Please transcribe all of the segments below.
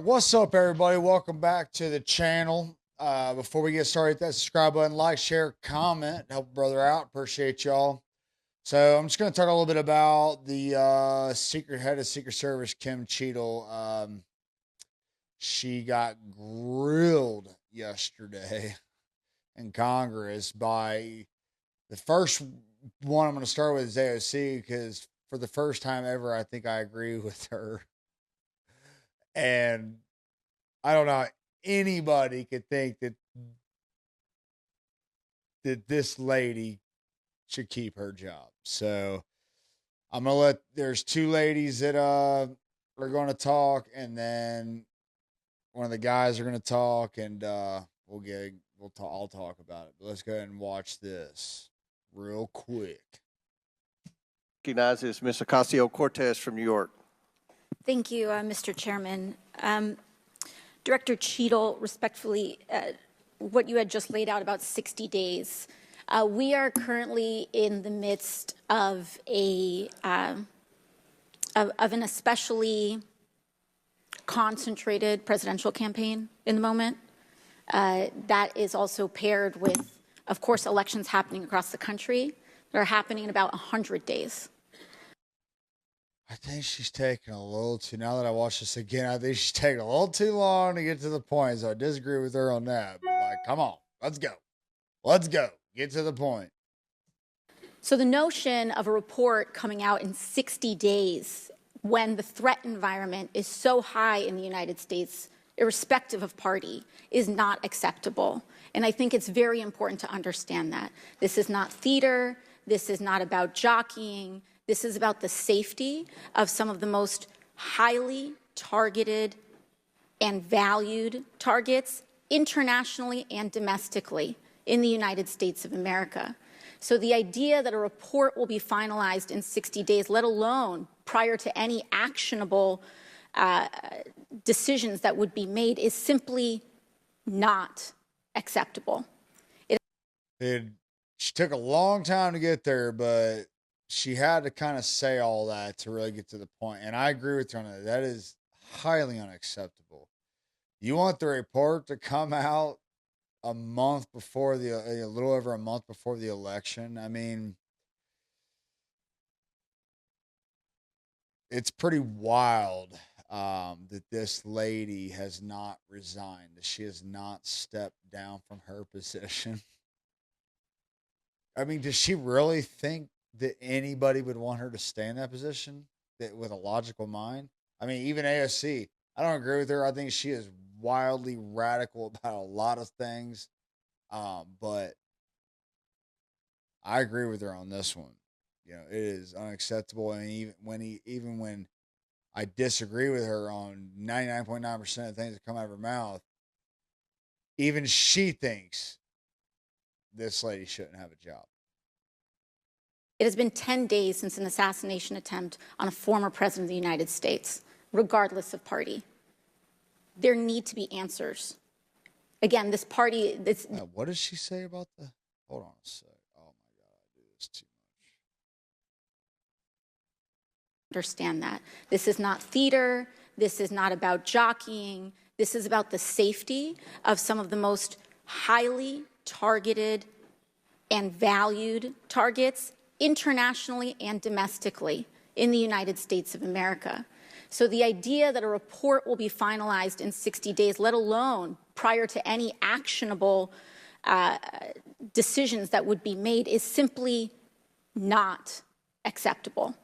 What's up, everybody? Welcome back to the channel. Before we get started, hit that subscribe button, like, share, comment, help a brother out. Appreciate y'all. So I'm just going to talk a little bit about the secret head of Secret Service, Kim Cheadle. She got grilled yesterday in Congress by the first one. I'm going to start with is AOC because for the first time ever, I think I agree with her. And I don't know, anybody could think that this lady should keep her job. So I'm gonna let there's two ladies that are gonna talk, and then one of the guys are gonna talk, and I'll talk about it. But let's go ahead and watch this real quick. Recognizes Ms. Ocasio-Cortez from New York. Thank you, Mr. Chairman. Director Cheadle, respectfully, what you had just laid out about 60 days. We are currently in the midst of an especially concentrated presidential campaign in the moment. That is also paired with, of course, elections happening across the country that are happening in about 100 days. I think she's taking a little too, now that I watch this again, I think she's taking a little too long to get to the point. So I disagree with her on that. But like, come on, let's go. Let's go. Get to the point. So the notion of a report coming out in 60 days when the threat environment is so high in the United States, irrespective of party, is not acceptable. And I think it's very important to understand that. This is not theater. This is not about jockeying. This is about the safety of some of the most highly targeted and valued targets internationally and domestically in the United States of America. So the idea that a report will be finalized in 60 days, let alone prior to any actionable decisions that would be made, is simply not acceptable. She took a long time to get there, but she had to kind of say all that to really get to the point. And I agree with her on that. That is highly unacceptable. You want the report to come out a month before a little over a month before the election. I mean, it's pretty wild that this lady has not resigned, that she has not stepped down from her position. I mean, does she really think that anybody would want her to stay in that position with a logical mind? I mean, even AOC, I don't agree with her. I think she is wildly radical about a lot of things. But I agree with her on this one. You know, it is unacceptable. And even when I disagree with her on 99.9% of things that come out of her mouth, even she thinks this lady shouldn't have a job. It has been 10 days since an assassination attempt on a former president of the United States, regardless of party. There need to be answers. Again, this party... what does she say about the... Hold on a sec. Oh, my God. I do this too much. Understand that. This is not theater. This is not about jockeying. This is about the safety of some of the most highly targeted and valued targets internationally and domestically in the United States of America. So the idea that a report will be finalized in 60 days, let alone prior to any actionable decisions that would be made, is simply not acceptable.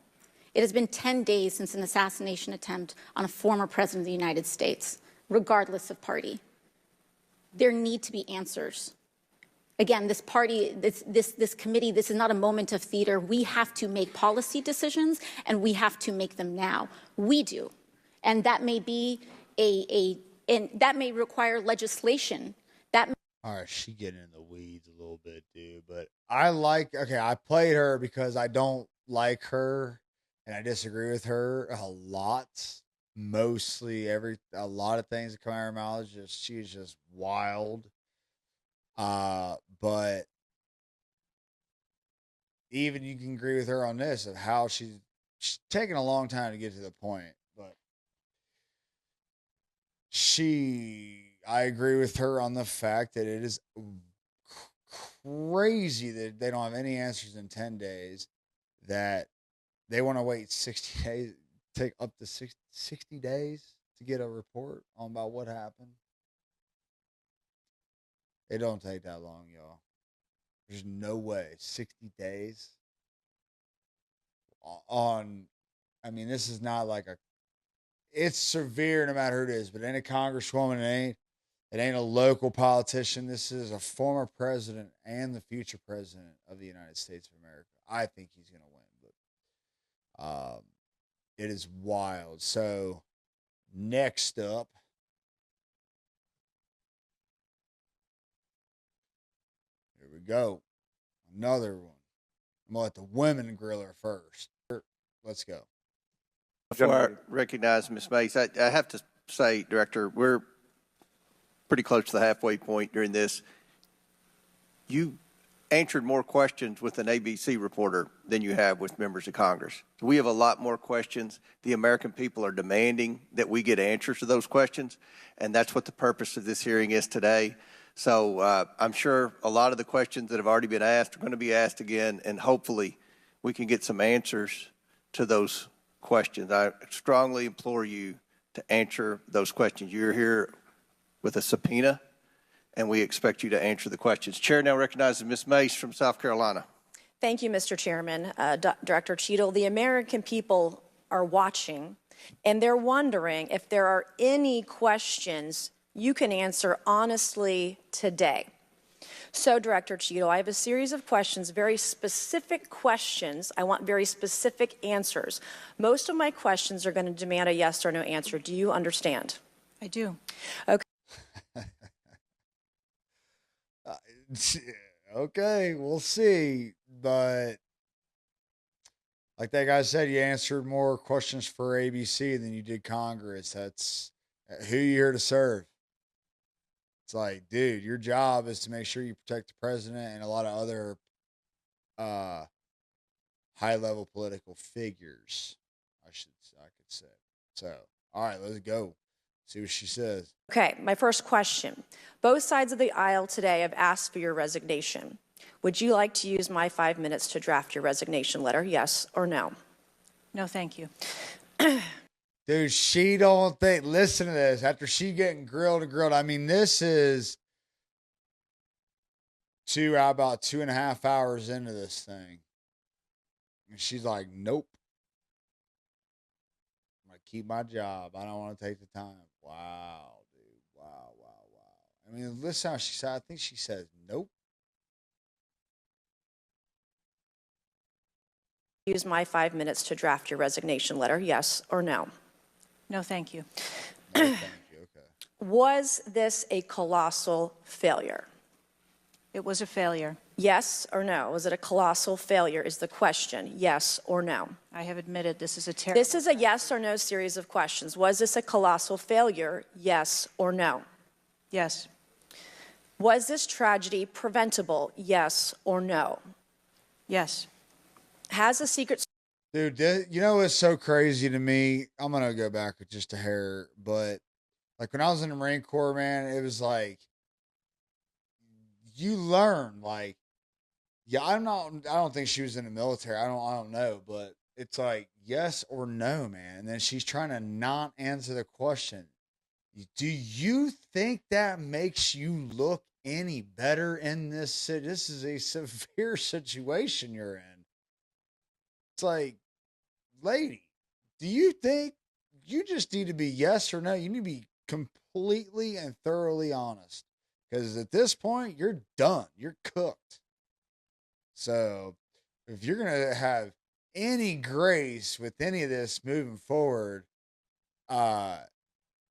It has been 10 days since an assassination attempt on a former president of the United States, regardless of party. There need to be answers. Again, this party, this committee, this is not a moment of theater. We have to make policy decisions, and we have to make them now. We do. And that may be and that may require legislation. All right, she getting in the weeds a little bit, dude. But I played her because I don't like her, and I disagree with her a lot. Mostly a lot of things that come out of her mouth, she's just wild. But even you can agree with her on this of how she's taking a long time to get to the point, but I agree with her on the fact that it is crazy that they don't have any answers in 10 days, that they want to wait 60 days, take up to 60 days to get a report on about what happened. It don't take that long, y'all. There's no way 60 days on. I mean, this is not like it's severe no matter who it is, but any congresswoman, it ain't a local politician. This is a former president and the future president of the United States of America. I think he's going to win, but it is wild. So next up, here we go. Another one. I'm going to let the women grill her first. Let's go. Before I recognize Ms. Mace, I have to say, Director, we're pretty close to the halfway point during this. You answered more questions with an ABC reporter than you have with members of Congress. So we have a lot more questions. The American people are demanding that we get answers to those questions, and that's what the purpose of this hearing is today. So I'm sure a lot of the questions that have already been asked are going to be asked again, and hopefully we can get some answers to those questions. I strongly implore you to answer those questions. You're here with a subpoena, and we expect you to answer the questions. Chair now recognizes Ms. Mace from South Carolina. Thank you, Mr. Chairman. Director Cheadle, the American people are watching, and they're wondering if there are any questions you can answer honestly today. So, Director Cheadle, I have a series of questions, very specific questions. I want very specific answers. Most of my questions are going to demand a yes or no answer. Do you understand? I do. Okay. Okay, we'll see. But like that guy said, you answered more questions for ABC than you did Congress. That's who you here to serve. It's like, dude, your job is to make sure you protect the president and a lot of other high-level political figures. I could say. So, all right, let's go. See what she says. Okay, my first question. Both sides of the aisle today have asked for your resignation. Would you like to use my 5 minutes to draft your resignation letter, yes or no? No, thank you. Dude, she don't think, listen to this, after she getting grilled and grilled, I mean, this is about 2.5 hours into this thing. And she's like, nope. I'm going to keep my job. I don't want to take the time. Wow, dude. Wow. I mean, listen how she said, I think she says, nope. Use my 5 minutes to draft your resignation letter, yes or no? No, thank you. No, thank you. Okay. Was this a colossal failure? It was a failure. Yes or no? Was it a colossal failure is the question, yes or no? I have admitted this is a terrible... This is a yes or no series of questions. Was this a colossal failure, yes or no? Yes. Was this tragedy preventable, yes or no? Yes. Has the Secret... Dude, you know what's so crazy to me? I'm going to go back just a hair, but like when I was in the Marine Corps, man, it was like, you learn, like, yeah, I don't think she was in the military. I don't know, but it's like, yes or no, man. And then she's trying to not answer the question. Do you think that makes you look any better in this? This is a severe situation you're in. It's like, lady, do you think you just need to be yes or no? You need to be completely and thoroughly honest. Because at this point, you're done. You're cooked. So if you're going to have any grace with any of this moving forward,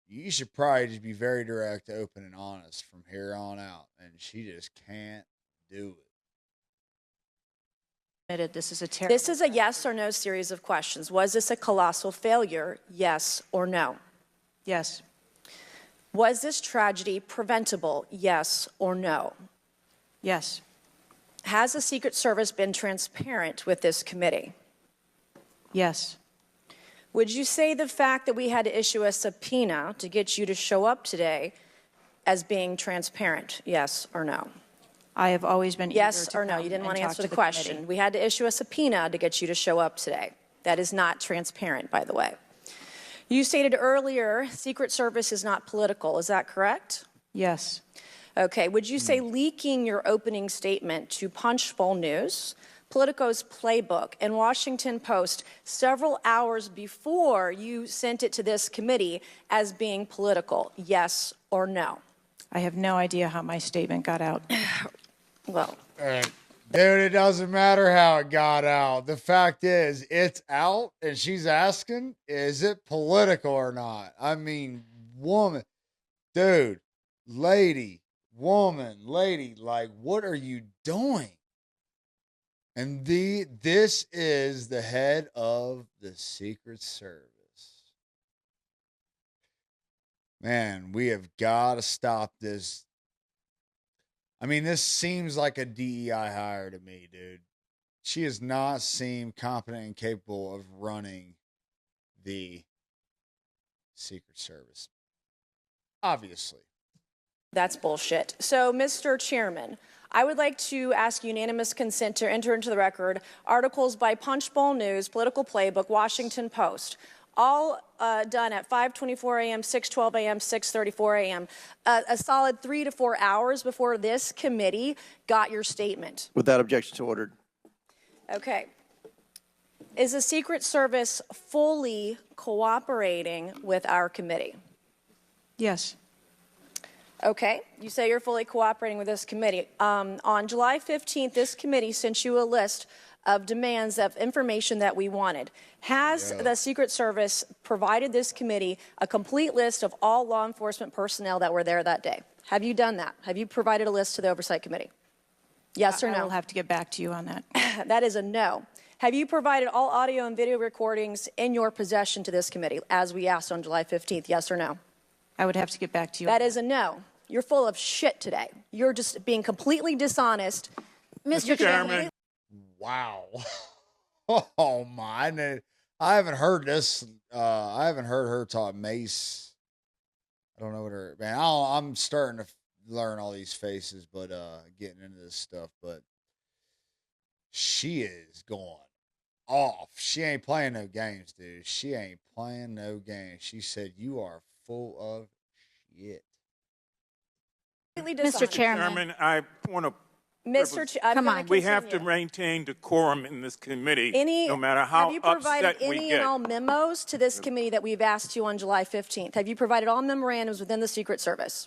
you should probably just be very direct, open, and honest from here on out. And she just can't do it. Admitted this is a terrible... This is a yes or no series of questions. Was this a colossal failure, yes or no? Yes. Was this tragedy preventable, yes or no? Yes. Has the Secret Service been transparent with this committee? Yes. Would you say the fact that we had to issue a subpoena to get you to show up today as being transparent? Yes or no? I have always been eager Yes to or no? come You didn't and want to talk answer to the question. committee. We had to issue a subpoena to get you to show up today. That is not transparent, by the way. You stated earlier Secret Service is not political. Is that correct? Yes. Okay. Would you say leaking your opening statement to Punchbowl News, Politico's Playbook, and Washington Post several hours before you sent it to this committee as being political? Yes or no? I have no idea how my statement got out. Well, Dude, it doesn't matter how it got out. The fact is, it's out, and she's asking, is it political or not? I mean, woman, dude, lady, woman, lady, like, what are you doing? And this is the head of the Secret Service. Man, we have got to stop this. I mean, this seems like a DEI hire to me, dude. She does not seem competent and capable of running the Secret Service. Obviously. that's bullshit. So, Mr. Chairman, I would like to ask unanimous consent to enter into the record articles by Punchbowl News, Political Playbook, Washington Post, all done at 5:24 a.m., 6:12 a.m., 6:34 a.m., a solid 3 to 4 hours before this committee got your statement. Without objection, so ordered. Okay. Is the Secret Service fully cooperating with our committee? Yes. Okay, you say you're fully cooperating with this committee. On July 15th, this committee sent you a list of demands of information that we wanted. Has the Secret Service provided this committee a complete list of all law enforcement personnel that were there that day? Have you done that? Have you provided a list to the Oversight Committee? Yes or no? I will have to get back to you on that. That is a no. Have you provided all audio and video recordings in your possession to this committee, as we asked on July 15th? Yes or no? I would have to get back to you. That is a no. You're full of shit today. You're just being completely dishonest. Mr. Chairman. Wow. Oh my! I haven't heard this. I haven't heard her talk Mace. I don't know what her man. I'm starting to learn all these faces, but getting into this stuff. But she is going off. She ain't playing no games, dude. She ain't playing no games. She said you are full of shit. Mr. Chairman. I want to. Come on. We have to maintain decorum in this committee, no matter Have how you provided upset we any get. and all memos to this committee that we've asked you on July 15th? Have you provided all memorandums within the Secret Service?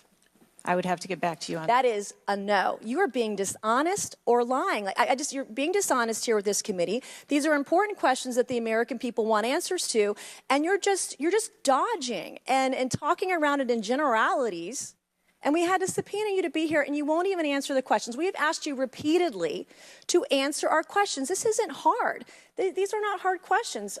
I would have to get back to you on that. That is a no. You are being dishonest or lying. Like you're being dishonest here with this committee. These are important questions that the American people want answers to, and you're just dodging and talking around it in generalities. And we had to subpoena you to be here, and you won't even answer the questions. We have asked you repeatedly to answer our questions. This isn't hard. These are not hard questions.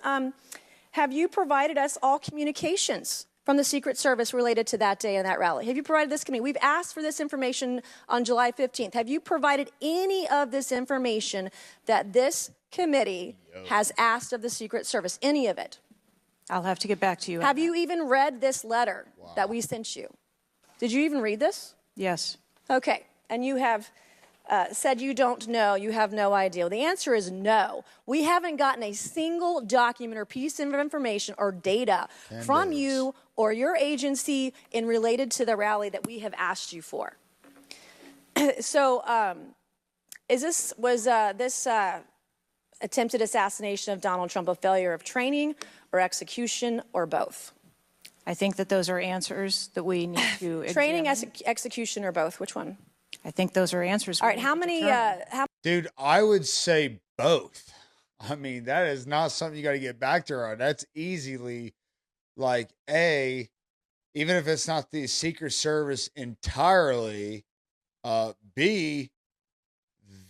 Have you provided us all communications from the Secret Service related to that day and that rally? Have you provided this committee? We've asked for this information on July 15th. Have you provided any of this information that this committee has asked of the Secret Service? Any of it? I'll have to get back to you. Have you even read this letter that we sent you? Did you even read this? Yes. Okay. And you have said you don't know, you have no idea. Well, the answer is no. We haven't gotten a single document or piece of information or data from you or your agency in related to the rally that we have asked you for. So was this attempted assassination of Donald Trump a failure of training or execution or both? I think that those are answers that we need to Training, examine. execution, or both? Which one? I think those are answers. All right. How many? Dude, I would say both. I mean, that is not something you got to get back to her on. That's easily like even if it's not the Secret Service entirely, B,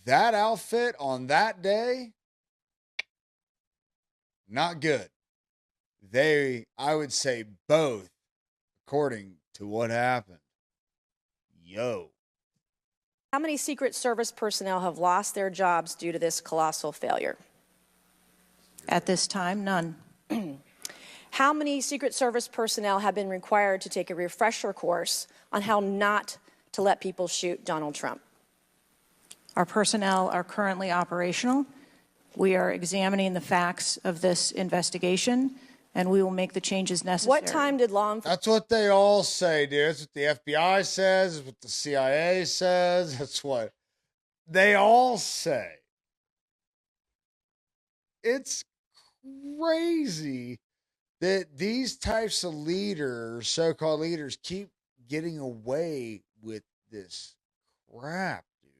that outfit on that day, not good. I would say both, according to what happened. How many Secret Service personnel have lost their jobs due to this colossal failure? At this time, none. How many Secret Service personnel have been required to take a refresher course on how not to let people shoot Donald Trump? Our personnel are currently operational. We are examining the facts of this investigation, and we will make the changes necessary. What time did law enforcement? That's what they all say, dude. That's what the FBI says. That's what the CIA says. That's what they all say. It's crazy that these types of leaders, so-called leaders, keep getting away with this crap, dude.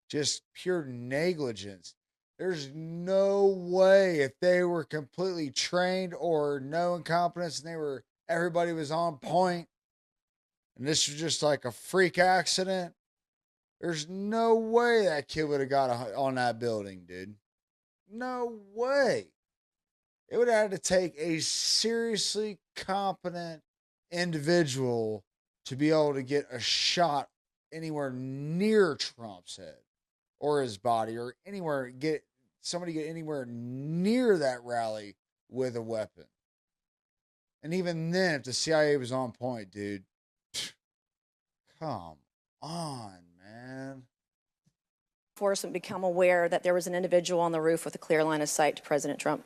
Just pure negligence. There's no way, if they were completely trained or no incompetence and everybody was on point and this was just like a freak accident, there's no way that kid would have got on that building, dude. No way. It would have had to take a seriously competent individual to be able to get a shot anywhere near Trump's head or his body or get anywhere near that rally with a weapon. And even then, if the CIA was on point, dude, come on, man. Enforcement become aware that there was an individual on the roof with a clear line of sight to President Trump?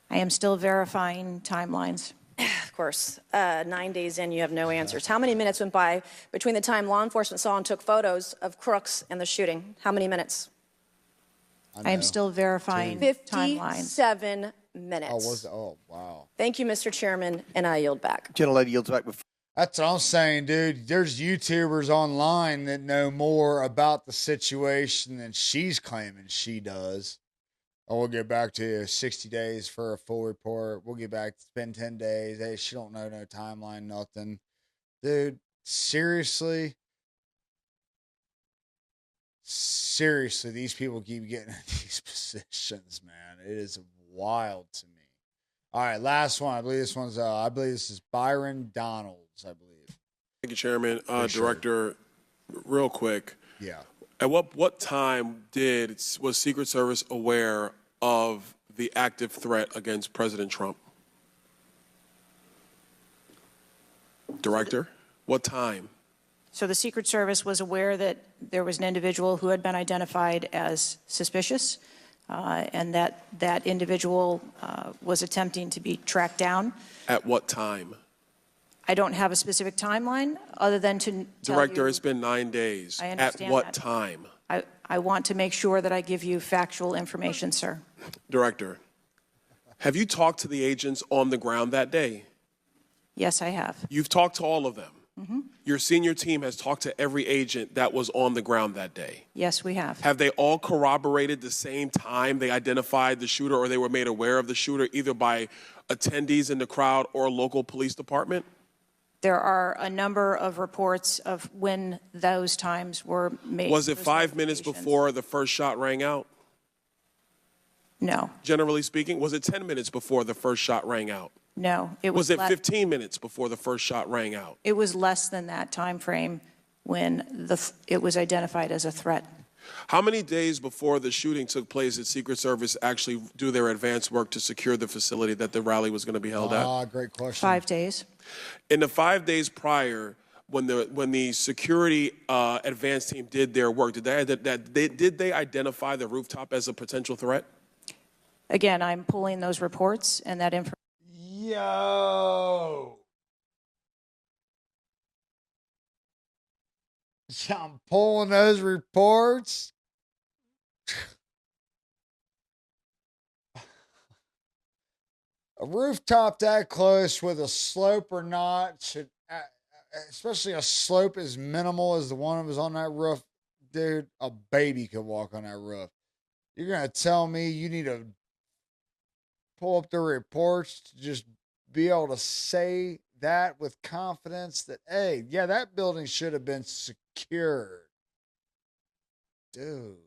I am still verifying timelines. Of course, 9 days in, you have no answers. How many minutes went by between the time law enforcement saw and took photos of crooks and the shooting? How many minutes? I am still verifying timelines. 57 minutes. Oh, wow. Thank you, Mr. Chairman, and I yield back. Gentlelady yields back. That's what I'm saying, dude. There's YouTubers online that know more about the situation than she's claiming she does. Oh, we'll get back to you. 60 days for a full report. We'll get back. It's been 10 days. Hey, she don't know no timeline, nothing. Dude, seriously? Seriously, these people keep getting in these positions, man. It is wild to me. All right, last one. I believe this is Byron Donalds, I believe. Thank you, Chairman. Director, real quick. Yeah. At what time was Secret Service aware of the active threat against President Trump? Director, what time? So the Secret Service was aware that there was an individual who had been identified as suspicious, and that individual was attempting to be tracked down. At what time? I don't have a specific timeline other than to tell Director, you, it's been 9 days. I understand At what that. time? I want to make sure that I give you factual information, sir. Director, have you talked to the agents on the ground that day? Yes, I have. You've talked to all of them? Mm-hmm. Your senior team has talked to every agent that was on the ground that day? Yes, we have. Have they all corroborated the same time they identified the shooter or they were made aware of the shooter, either by attendees in the crowd or a local police department? There are a number of reports of when those times were made. Was it 5 minutes before the first shot rang out? No. Generally speaking, was it 10 minutes before the first shot rang out? No. Was it 15 minutes before the first shot rang out? It was less than that time frame when it was identified as a threat. How many days before the shooting took place did Secret Service actually do their advance work to secure the facility that the rally was going to be held at? Great question. 5 days. In the 5 days prior, when the security advance team did their work, did they identify the rooftop as a potential threat? Again, I'm pulling those reports and that information. Yo. I'm pulling those reports. A rooftop that close with a slope or not should, especially a slope as minimal as the one that was on that roof, dude, a baby could walk on that roof. You're going to tell me you need to pull up the reports to just be able to say that with confidence that, hey, yeah, that building should have been secured. Dude.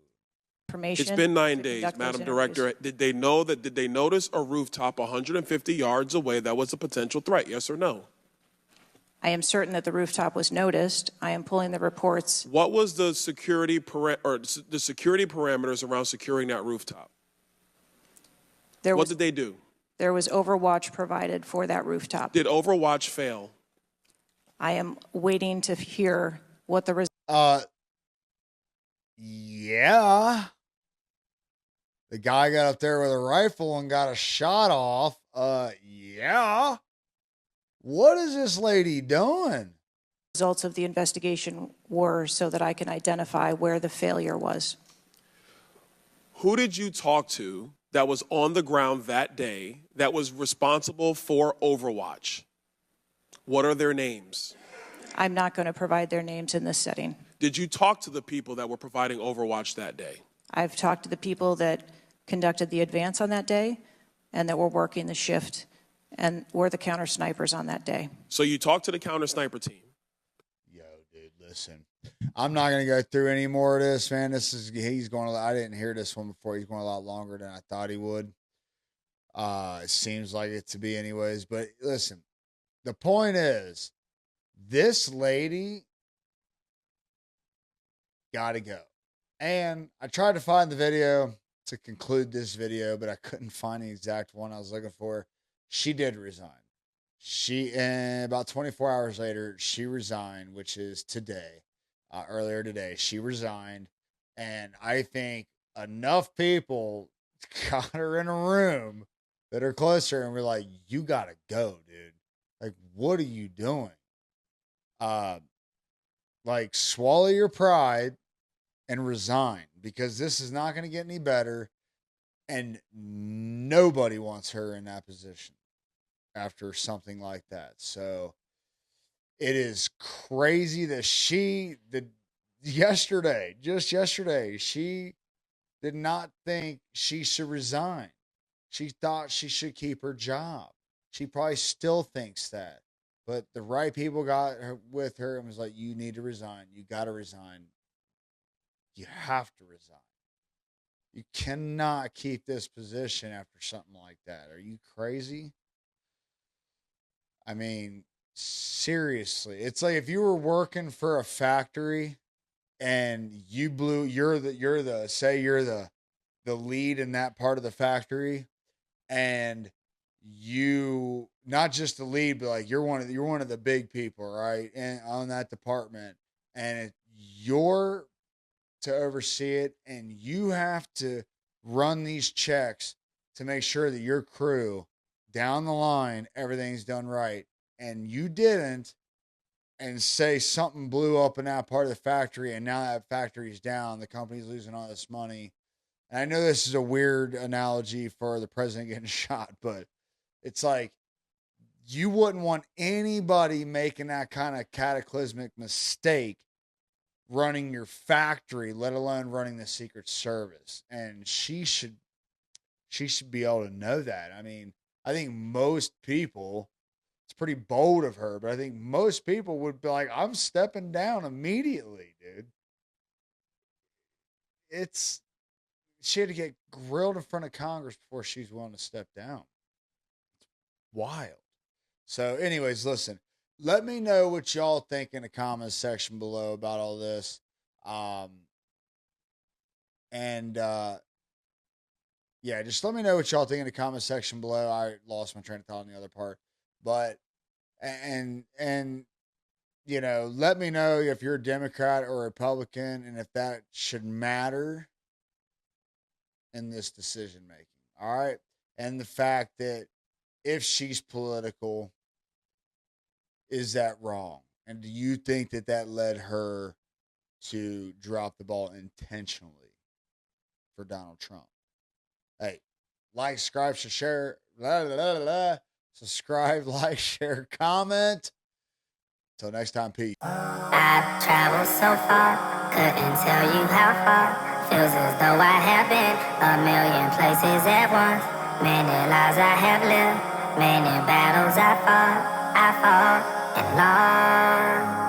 It's been 9 days, Madam Director. Did they notice a rooftop 150 yards away that was a potential threat? Yes or no? I am certain that the rooftop was noticed. I am pulling the reports. What was the security parameters around securing that rooftop? What did they do? there was overwatch provided for that rooftop. Did Overwatch fail? I am waiting to hear what the Yeah. The guy got up there with a rifle and got a shot off. Yeah. What is this lady doing? results of the investigation were so that I can identify where the failure was. Who did you talk to that was on the ground that day that was responsible for Overwatch? What are their names? I'm not going to provide their names in this setting. Did you talk to the people that were providing Overwatch that day? I've talked to the people that conducted the advance on that day and that were working the shift and were the counter snipers on that day. So you talked to the counter sniper team. Yo, dude, listen. I'm not going to go through any more of this, man. He's going I didn't hear this one before. He's going a lot longer than I thought he would. It seems like it to be anyways. But listen, the point is, this lady got to go. And I tried to find the video to conclude this video, but I couldn't find the exact one I was looking for. She did resign. About 24 hours later, she resigned, which is today, earlier today. She resigned. And I think enough people got her in a room that are closer and were like, you got to go, dude. Like, what are you doing? Like, swallow your pride and resign, because this is not going to get any better. And nobody wants her in that position after something like that. So it is crazy that just yesterday, she did not think she should resign. She thought she should keep her job. She probably still thinks that. But the right people got her with her and was like, you need to resign. You got to resign. You have to resign. You cannot keep this position after something like that. Are you crazy? I mean, seriously. It's like if you were working for a factory and you're the lead in that part of the factory, and you, not just the lead, but like you're one of the big people, right? And on that department, and you're to oversee it, and you have to run these checks to make sure that your crew down the line, everything's done right. And you didn't, and say something blew up in that part of the factory, and now that factory's down, the company's losing all this money. And I know this is a weird analogy for the president getting shot, but it's like, you wouldn't want anybody making that kind of cataclysmic mistake running your factory, let alone running the Secret Service. And she should be able to know that. I mean, I think most people, it's pretty bold of her, but I think most people would be like, I'm stepping down immediately, dude. She had to get grilled in front of Congress before she's willing to step down. It's wild. So anyways, listen, let me know what y'all think in the comments section below about all this. Yeah, just let me know what y'all think in the comment section below. I lost my train of thought on the other part, but, and let me know if you're a Democrat or a Republican, and if that should matter in this decision making. All right. And the fact that if she's political, is that wrong? And do you think that led her to drop the ball intentionally for Donald Trump? Hey, like, subscribe, share, subscribe, like, share, comment. Until next time, peace. I've traveled so far, couldn't tell you how far. Feels as though I have been a million places at once. Many lives I have lived, many battles I fought and lost.